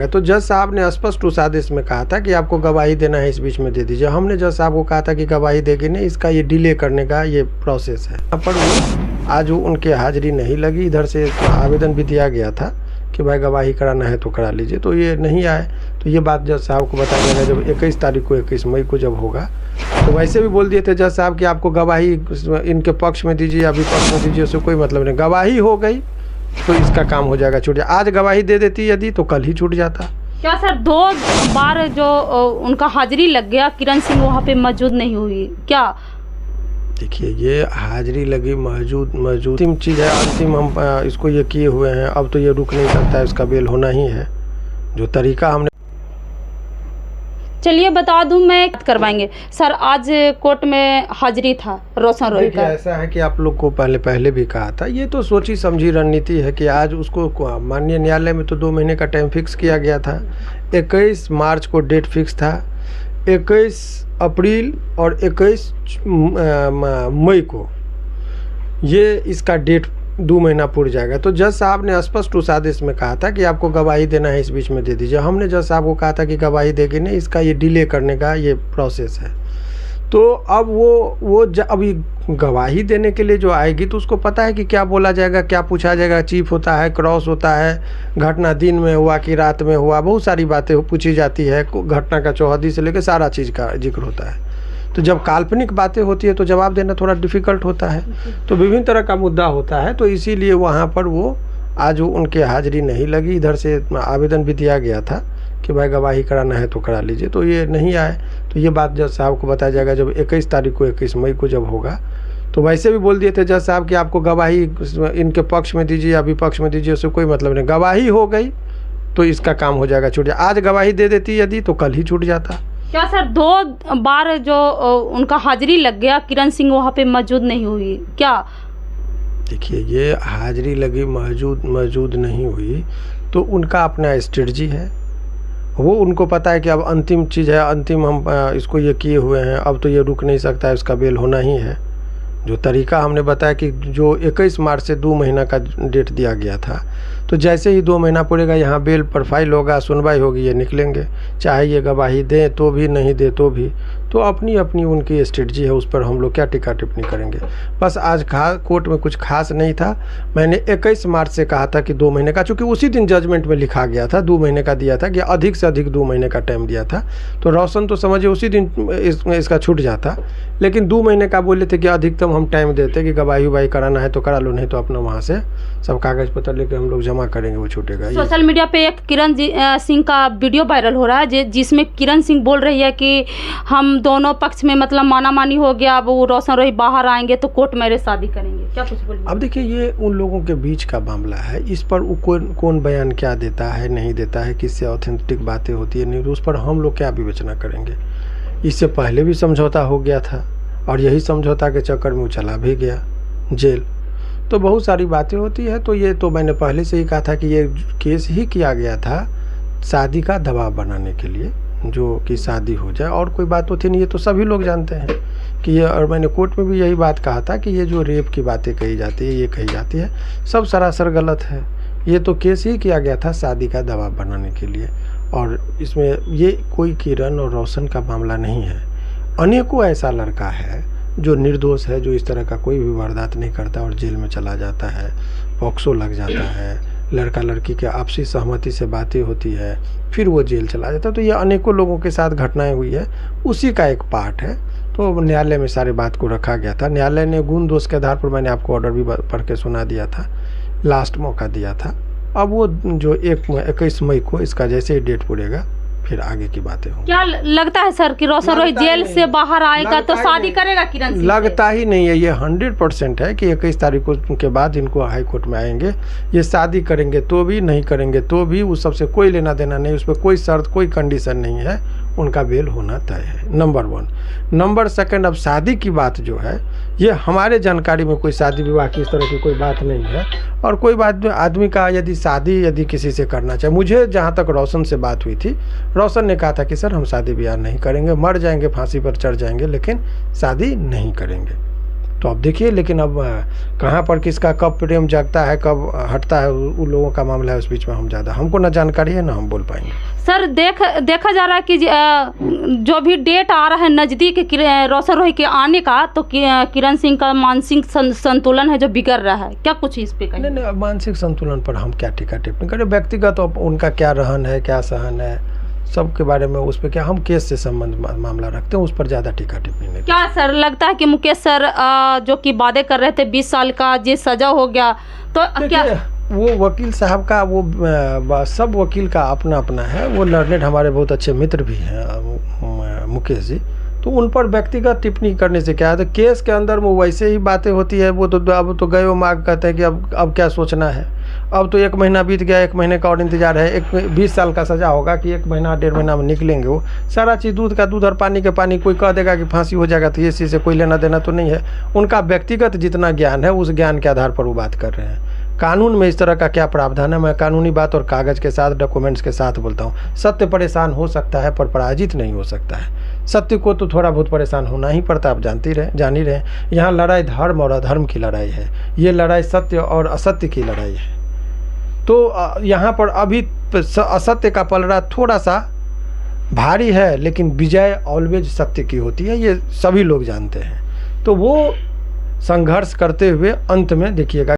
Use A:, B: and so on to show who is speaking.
A: तो जज साहब ने स्पष्ट उस आदेश में कहा था कि आपको गवाही देना है, इस बीच में दे दीजिए। हमने जज साहब को कहा था कि गवाही देगी नहीं, इसका ये डिले करने का ये प्रोसेस है। पर वो आज उनके हाजिरी नहीं लगी। इधर से आवेदन भी दिया गया था कि भाई गवाही कराना है तो करा लीजिए, तो ये नहीं आए। तो ये बात जज साहब को बताया जाएगा जब 21 तारीख को 21 मई को जब होगा। तो वैसे भी बोल दिए थे जज साहब कि आपको गवाही इनके पक्ष में दीजिए या विपक्ष में दीजिए, उससे कोई मतलब नहीं। गवाही हो गई तो इसका काम हो जाएगा, छूट जाए। आज गवाही दे देती यदि तो कल ही छूट जाता।
B: क्या सर 2 बार जो उनका हाजिरी लग गया, किरण सिंह वहाँ पे मौजूद नहीं हुई क्या?
A: देखिए, ये हाजिरी लगी मौजूद अंतिम चीज़ है, अंतिम हम इसको ये किए हुए हैं। अब तो ये रुक नहीं सकता है, इसका बेल होना ही है। जो तरीका हमने,
B: चलिए बता दूं, मैं करवाएंगे सर। आज कोर्ट में हाजिरी था रोशन रॉय का।
A: ऐसा है कि आप लोग को पहले भी कहा था, ये तो सोची समझी रणनीति है कि आज उसको माननीय न्यायालय में तो 2 महीने का टाइम फिक्स किया गया था। 21 मार्च को डेट फिक्स था, 21 अप्रैल और 21 मई को ये इसका डेट 2 महीना पूर जाएगा। तो जज साहब ने स्पष्ट उस आदेश में कहा था कि आपको गवाही देना है, इस बीच में दे दीजिए। हमने जज साहब को कहा था कि गवाही देगी नहीं, इसका ये डिले करने का ये प्रोसेस है। तो अब वो अभी गवाही देने के लिए जो आएगी तो उसको पता है कि क्या बोला जाएगा, क्या पूछा जाएगा। चीफ होता है, क्रॉस होता है, घटना दिन में हुआ कि रात में हुआ, बहुत सारी बातें पूछी जाती है। घटना का चौहदी से लेकर सारा चीज़ का जिक्र होता है। तो जब काल्पनिक बातें होती है तो जवाब देना थोड़ा डिफ़िकल्ट होता है। तो विभिन्न तरह का मुद्दा होता है, तो इसीलिए वहाँ पर वो आज उनके हाजिरी नहीं लगी। इधर से आवेदन भी दिया गया था कि भाई गवाही कराना है तो करा लीजिए, तो ये नहीं आए। तो ये बात जज साहब को बताया जाएगा जब 21 तारीख को 21 मई को जब होगा। तो वैसे भी बोल दिए थे जज साहब कि आपको गवाही इनके पक्ष में दीजिए या विपक्ष में दीजिए, उससे कोई मतलब नहीं। गवाही हो गई तो इसका काम हो जाएगा, छूट जाए। आज गवाही दे देती यदि तो कल ही छूट जाता।
B: क्या सर 2 बार जो उनका हाजिरी लग गया, किरण सिंह वहाँ पे मौजूद नहीं हुई क्या?
A: देखिए, ये हाजिरी लगी मौजूद नहीं हुई तो उनका अपना स्ट्रेटजी है। वो उनको पता है कि अब अंतिम चीज़ है, अंतिम हम इसको ये किए हुए हैं, अब तो ये रुक नहीं सकता है, इसका बेल होना ही है। जो तरीका हमने बताया कि जो 21 मार्च से 2 महीना का डेट दिया गया था, तो जैसे ही 2 महीना पूरेगा यहाँ बेल पर फाइल होगा, सुनवाई होगी, ये निकलेंगे। चाहे ये गवाही दें तो भी, नहीं दे तो भी। तो अपनी अपनी उनकी स्ट्रेटजी है, उस पर हम लोग क्या टिक्का टिप्पणी करेंगे। बस आज कोर्ट में कुछ खास नहीं था। मैंने 21 मार्च से कहा था कि 2 महीने का, चूँकि उसी दिन जजमेंट में लिखा गया था 2 महीने का दिया था कि अधिक से अधिक 2 महीने का टाइम दिया था। तो रोशन तो समझिए उसी दिन इसका छूट जाता, लेकिन 2 महीने का बोले थे कि अधिकतम हम टाइम देते कि गवाही वाही कराना है तो करा लो, नहीं तो अपना वहाँ से सब कागज़ पत्र लेकर हम लोग जमा करेंगे, वो छूटेगा।
B: सोशल मीडिया पे एक किरण सिंह का वीडियो वायरल हो रहा है जिसमें किरण सिंह बोल रही है कि हम दोनों पक्ष में मतलब माना मानी हो गया, अब वो रोशन रॉय बाहर आएंगे तो कोर्ट मैरिज शादी करेंगे। क्या कुछ बोलिए?
A: अब देखिए, ये उन लोगों के बीच का मामला है। इस पर कौन बयान क्या देता है, नहीं देता है, किससे ऑथेंटिक बातें होती है, नहीं, उस पर हम लोग क्या विवेचना करेंगे। इससे पहले भी समझौता हो गया था और यही समझौता के चक्कर में वो चला भी गया जेल। तो बहुत सारी बातें होती है। तो ये तो मैंने पहले से ही कहा था कि ये केस ही किया गया था शादी का दबाव बनाने के लिए, जो कि शादी हो जाए, और कोई बात होती नहीं। ये तो सभी लोग जानते हैं कि ये, और मैंने कोर्ट में भी यही बात कहा था कि ये जो रेप की बातें कही जाती है, ये कही जाती है, सब सरासर गलत है। ये तो केस ही किया गया था शादी का दबाव बनाने के लिए, और इसमें ये कोई किरण और रोशन का मामला नहीं है। अनेकों ऐसा लड़का है जो निर्दोष है, जो इस तरह का कोई भी वारदात नहीं करता और जेल में चला जाता है, पॉक्सो लग जाता है, लड़का लड़की के आपसी सहमति से बातें होती है, फिर वो जेल चला जाता है। तो ये अनेकों लोगों के साथ घटनाएं हुई है, उसी का एक पार्ट है। तो न्यायालय में सारे बात को रखा गया था। न्यायालय ने गुण दोष के आधार पर, मैंने आपको ऑर्डर भी पढ़ के सुना दिया था, लास्ट मौका दिया था। अब वो जो 21 मई को इसका जैसे ही डेट पूरेगा फिर आगे की बातें होंगी।
B: क्या लगता है सर कि रोशन रॉय जेल से बाहर आएगा तो शादी करेगा किरण सिंह?
A: लगता ही नहीं है, ये 100% है कि 21 तारीख को के बाद इनको हाई कोर्ट में आएंगे। ये शादी करेंगे तो भी, नहीं करेंगे तो भी, उस सबसे कोई लेना देना नहीं, उस पर कोई शर्त, कोई कंडीशन नहीं है, उनका बेल होना तय है, नंबर 1। नंबर 2, अब शादी की बात जो है, ये हमारे जानकारी में कोई शादी विवाह की इस तरह की कोई बात नहीं है। और कोई बात आदमी का यदि शादी किसी से करना चाहे, मुझे जहाँ तक रोशन से बात हुई थी, रोशन ने कहा था कि सर हम शादी ब्याह नहीं करेंगे, मर जाएंगे, फांसी पर चढ़ जाएंगे, लेकिन शादी नहीं करेंगे। तो अब देखिए, लेकिन अब कहाँ पर किसका कब प्रेम जगता है, कब हटता है, उन लोगों का मामला है, उस बीच में हम ज़्यादा, हमको ना जानकारी है ना हम बोल पाएंगे।
B: सर देखा जा रहा है कि जो भी डेट आ रहा है नज़दीक रोशन रोही के आने का, तो किरण सिंह का मानसिक संतुलन है जो बिगड़ रहा है, क्या कुछ इस पे कहें?
A: नहीं, मानसिक संतुलन पर हम क्या टीका टिप्पणी करें, व्यक्तिगत तो उनका क्या रहन है, क्या सहन है, सबके बारे में उस पर क्या हम केस से संबंध मामला रखते हैं, उस पर ज़्यादा टीका टिप्पणी नहीं।
B: क्या सर लगता है कि मुकेश सर जो कि वादे कर रहे थे 20 साल का जे सजा हो गया, तो क्या
A: वो वकील साहब का वो सब वकील का अपना अपना है, वो लर्नेड हमारे बहुत अच्छे मित्र भी हैं मुकेश जी, तो उन पर व्यक्तिगत टिप्पणी करने से क्या है, तो केस के अंदर वो वैसे ही बातें होती है, वो तो अब तो गए वो मार्ग कहते हैं कि अब क्या सोचना है, अब तो 1 महीना बीत गया, 1 महीने का और इंतजार है, 20 साल का सज़ा होगा कि 1 महीना 1.5 महीना में निकलेंगे, वो सारा चीज़ दूध का दूध और पानी के पानी। कोई कह देगा कि फांसी हो जाएगा तो ये चीज़ से कोई लेना देना तो नहीं है, उनका व्यक्तिगत जितना ज्ञान है उस ज्ञान के आधार पर वो बात कर रहे हैं। कानून में इस तरह का क्या प्रावधान है, मैं कानूनी बात और कागज़ के साथ डॉक्यूमेंट्स के साथ बोलता हूँ। सत्य परेशान हो सकता है पर पराजित नहीं हो सकता है, सत्य को तो थोड़ा बहुत परेशान होना ही पड़ता, आप जान ही रहे। यहाँ लड़ाई धर्म और अधर्म की लड़ाई है, ये लड़ाई सत्य और असत्य की लड़ाई है। तो यहाँ पर अभी असत्य का पलड़ा थोड़ा सा भारी है, लेकिन विजय ऑलवेज सत्य की होती है, ये सभी लोग जानते हैं। तो वो संघर्ष करते हुए अंत में देखिएगा